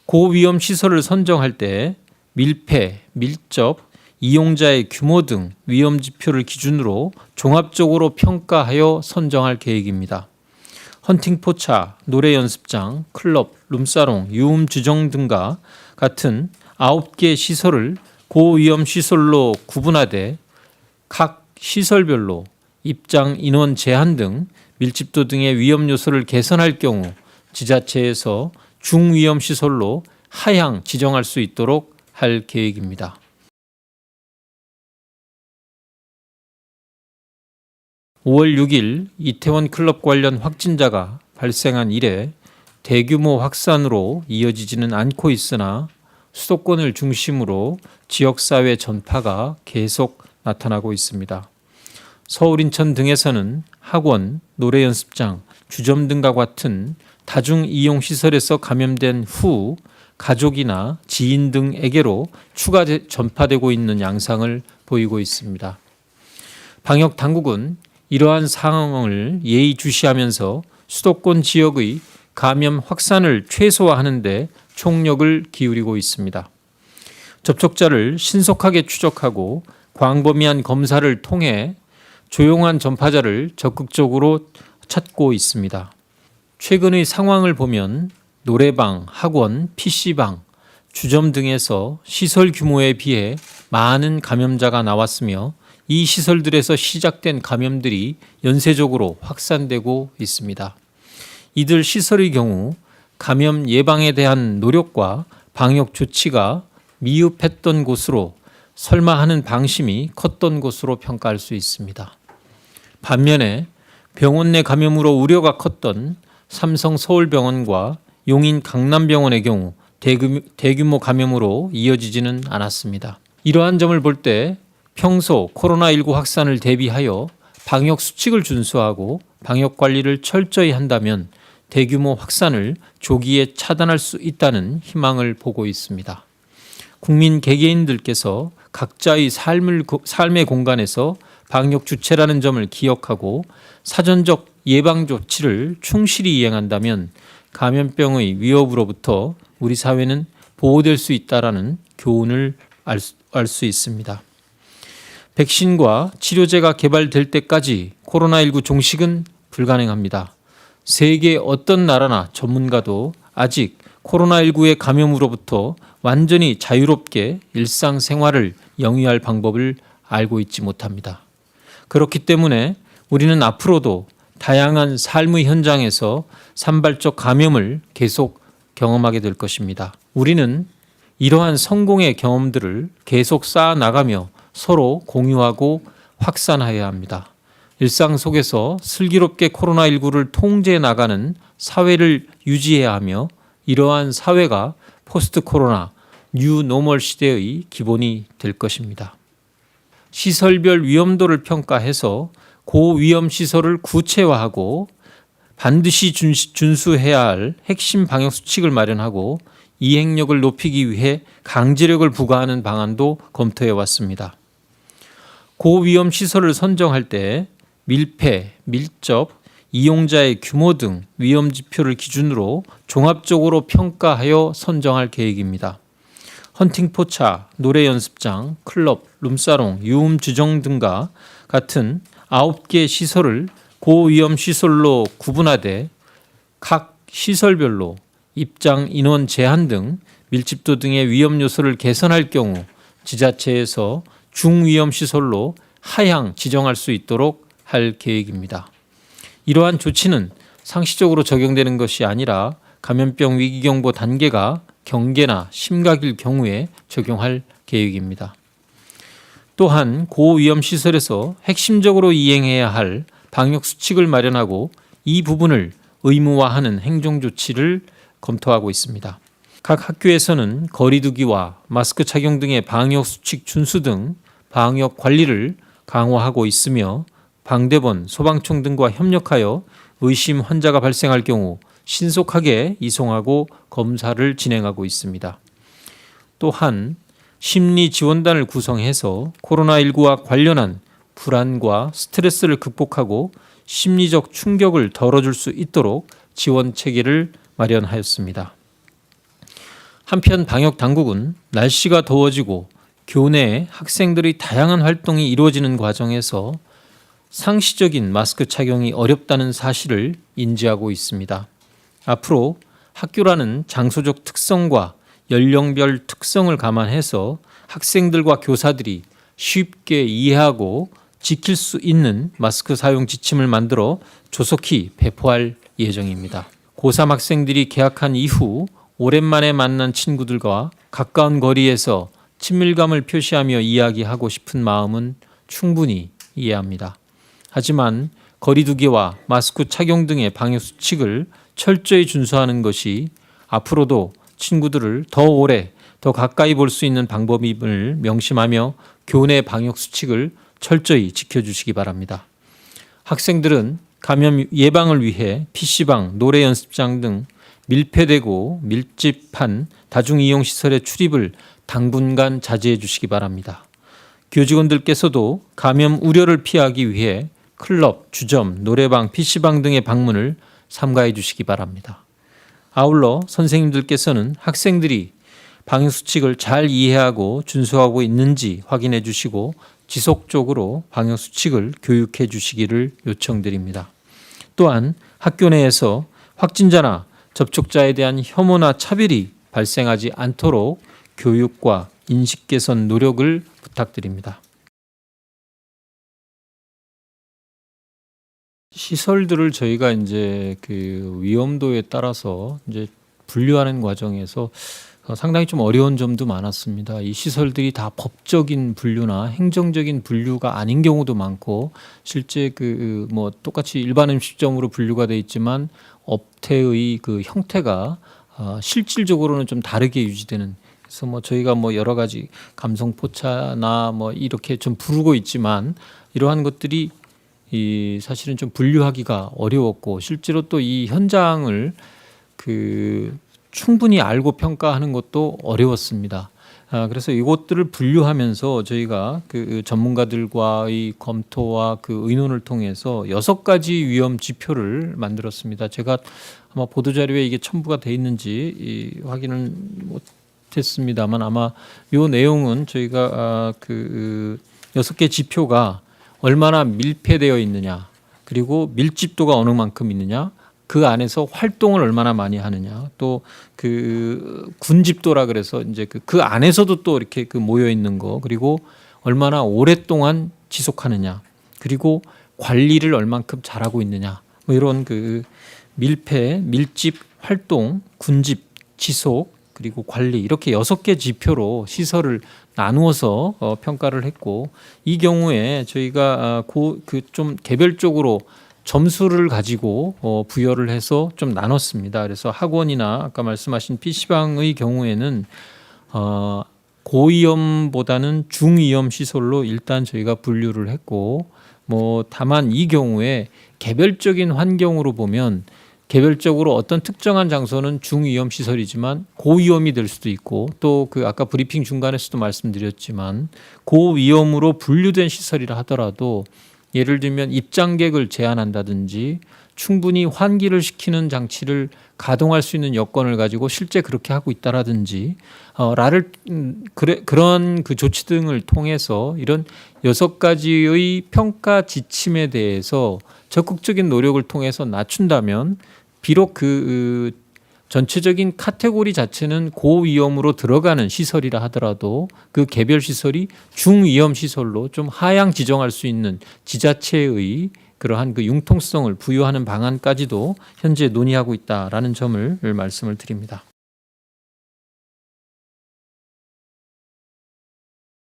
고위험 시설을 선정할 때 밀폐, 밀접, 이용자의 규모 등 위험 지표를 기준으로 종합적으로 평가하여 선정할 계획입니다. 헌팅 포차, 노래 연습장, 클럽, 룸사롱, 유흥 주정 등과 같은 9개 시설을 고위험 시설로 구분하되 각 시설별로 입장 인원 제한 등 밀집도 등의 위험 요소를 개선할 경우 지자체에서 중위험 시설로 하향 지정할 수 있도록 할 계획입니다. (5월 6일) 이태원 클럽 관련 확진자가 발생한 이래 대규모 확산으로 이어지지는 않고 있으나 수도권을 중심으로 지역사회 전파가 계속 나타나고 있습니다. 서울, 인천 등에서는 학원, 노래 연습장, 주점 등과 같은 다중 이용 시설에서 감염된 후 가족이나 지인 등에게로 추가 전파되고 있는 양상을 보이고 있습니다. 방역 당국은 이러한 상황을 예의주시하면서 수도권 지역의 감염 확산을 최소화하는 데 총력을 기울이고 있습니다. 접촉자를 신속하게 추적하고 광범위한 검사를 통해 조용한 전파자를 적극적으로 찾고 있습니다. 최근의 상황을 보면 노래방, 학원, PC방, 주점 등에서 시설 규모에 비해 많은 감염자가 나왔으며 이 시설들에서 시작된 감염들이 연쇄적으로 확산되고 있습니다. 이들 시설의 경우 감염 예방에 대한 노력과 방역 조치가 미흡했던 곳으로 설마 하는 방심이 컸던 곳으로 평가할 수 있습니다. 반면에 병원 내 감염으로 우려가 컸던 삼성 서울병원과 용인 강남병원의 경우 대규모 감염으로 이어지지는 않았습니다. 이러한 점을 볼 때 평소 코로나19 확산을 대비하여 방역 수칙을 준수하고 방역 관리를 철저히 한다면 대규모 확산을 조기에 차단할 수 있다는 희망을 보고 있습니다. 국민 개개인들께서 각자의 삶의 공간에서 방역 주체라는 점을 기억하고 사전적 예방 조치를 충실히 이행한다면 감염병의 위협으로부터 우리 사회는 보호될 수 있다라는 교훈을 알 수 있습니다. 백신과 치료제가 개발될 때까지 코로나19 종식은 불가능합니다. 세계 어떤 나라나 전문가도 아직 코로나19의 감염으로부터 완전히 자유롭게 일상생활을 영위할 방법을 알고 있지 못합니다. 그렇기 때문에 우리는 앞으로도 다양한 삶의 현장에서 산발적 감염을 계속 경험하게 될 것입니다. 우리는 이러한 성공의 경험들을 계속 쌓아나가며 서로 공유하고 확산해야 합니다. 일상 속에서 슬기롭게 코로나19를 통제해 나가는 사회를 유지해야 하며 이러한 사회가 포스트 코로나 뉴 노멀 시대의 기본이 될 것입니다. 시설별 위험도를 평가해서 고위험 시설을 구체화하고 반드시 준수해야 할 핵심 방역 수칙을 마련하고 이행력을 높이기 위해 강제력을 부과하는 방안도 검토해 왔습니다. 고위험 시설을 선정할 때 밀폐, 밀접, 이용자의 규모 등 위험 지표를 기준으로 종합적으로 평가하여 선정할 계획입니다. 헌팅 포차, 노래 연습장, 클럽, 룸사롱, 유흥 주정 등과 같은 9개 시설을 고위험 시설로 구분하되 각 시설별로 입장 인원 제한 등 밀집도 등의 위험 요소를 개선할 경우 지자체에서 중위험 시설로 하향 지정할 수 있도록 할 계획입니다. 이러한 조치는 상시적으로 적용되는 것이 아니라 감염병 위기경보 단계가 경계나 심각일 경우에 적용할 계획입니다. 또한 고위험 시설에서 핵심적으로 이행해야 할 방역 수칙을 마련하고 이 부분을 의무화하는 행정 조치를 검토하고 있습니다. 각 학교에서는 거리 두기와 마스크 착용 등의 방역 수칙 준수 등 방역 관리를 강화하고 있으며 방대본, 소방청 등과 협력하여 의심 환자가 발생할 경우 신속하게 이송하고 검사를 진행하고 있습니다. 또한 심리지원단을 구성해서 코로나19와 관련한 불안과 스트레스를 극복하고 심리적 충격을 덜어줄 수 있도록 지원 체계를 마련하였습니다. 한편 방역 당국은 날씨가 더워지고 교내 학생들의 다양한 활동이 이루어지는 과정에서 상시적인 마스크 착용이 어렵다는 사실을 인지하고 있습니다. 앞으로 학교라는 장소적 특성과 연령별 특성을 감안해서 학생들과 교사들이 쉽게 이해하고 지킬 수 있는 마스크 사용 지침을 만들어 조속히 배포할 예정입니다. 고3 학생들이 개학한 이후 오랜만에 만난 친구들과 가까운 거리에서 친밀감을 표시하며 이야기하고 싶은 마음은 충분히 이해합니다. 하지만 거리두기와 마스크 착용 등의 방역 수칙을 철저히 준수하는 것이 앞으로도 친구들을 더 오래, 더 가까이 볼 수 있는 방법임을 명심하며 교내 방역 수칙을 철저히 지켜주시기 바랍니다. 학생들은 감염 예방을 위해 PC방, 노래 연습장 등 밀폐되고 밀집한 다중이용시설의 출입을 당분간 자제해 주시기 바랍니다. 교직원들께서도 감염 우려를 피하기 위해 클럽, 주점, 노래방, PC방 등의 방문을 삼가해 주시기 바랍니다. 아울러 선생님들께서는 학생들이 방역수칙을 잘 이해하고 준수하고 있는지 확인해 주시고 지속적으로 방역수칙을 교육해 주시기를 요청드립니다. 또한 학교 내에서 확진자나 접촉자에 대한 혐오나 차별이 발생하지 않도록 교육과 인식 개선 노력을 부탁드립니다. 시설들을 저희가 이제 그 위험도에 따라서 이제 분류하는 과정에서 상당히 좀 어려운 점도 많았습니다. 이 시설들이 다 법적인 분류나 행정적인 분류가 아닌 경우도 많고, 실제 그 뭐 똑같이 일반 음식점으로 분류가 돼 있지만 업태의 그 형태가 실질적으로는 좀 다르게 유지되는. 그래서 뭐 저희가 뭐 여러 가지 감성포차나 뭐 이렇게 좀 부르고 있지만 이러한 것들이 이 사실은 좀 분류하기가 어려웠고, 실제로 또 이 현장을 그 충분히 알고 평가하는 것도 어려웠습니다. 그래서 이것들을 분류하면서 저희가 그 전문가들과의 검토와 그 의논을 통해서 6가지 위험 지표를 만들었습니다. 제가 아마 보도자료에 이게 첨부가 돼 있는지 확인을 못했습니다만 아마 이 내용은 저희가 그 6개 지표가 얼마나 밀폐되어 있느냐, 그리고 밀집도가 어느 만큼 있느냐, 그 안에서 활동을 얼마나 많이 하느냐, 또 그 군집도라 그래서 이제 그 안에서도 또 이렇게 그 모여 있는 거, 그리고 얼마나 오랫동안 지속하느냐, 그리고 관리를 얼만큼 잘하고 있느냐, 뭐 이런 그 밀폐, 밀집, 활동, 군집, 지속, 그리고 관리, 이렇게 6개 지표로 시설을 나누어서 평가를 했고, 이 경우에 저희가 좀 개별적으로 점수를 가지고 부여를 해서 좀 나눴습니다. 그래서 학원이나 아까 말씀하신 PC방의 경우에는 고위험보다는 중위험 시설로 일단 저희가 분류를 했고, 뭐 다만 이 경우에 개별적인 환경으로 보면 개별적으로 어떤 특정한 장소는 중위험 시설이지만 고위험이 될 수도 있고, 또 그 아까 브리핑 중간에서도 말씀드렸지만 고위험으로 분류된 시설이라 하더라도 예를 들면 입장객을 제한한다든지 충분히 환기를 시키는 장치를 가동할 수 있는 여건을 가지고 실제 그렇게 하고 있다라든지 그런 그 조치 등을 통해서 이런 6가지의 평가 지침에 대해서 적극적인 노력을 통해서 낮춘다면 비록 그 전체적인 카테고리 자체는 고위험으로 들어가는 시설이라 하더라도 그 개별 시설이 중위험 시설로 좀 하향 지정할 수 있는 지자체의 그러한 그 융통성을 부여하는 방안까지도 현재 논의하고 있다라는 점을 말씀을 드립니다.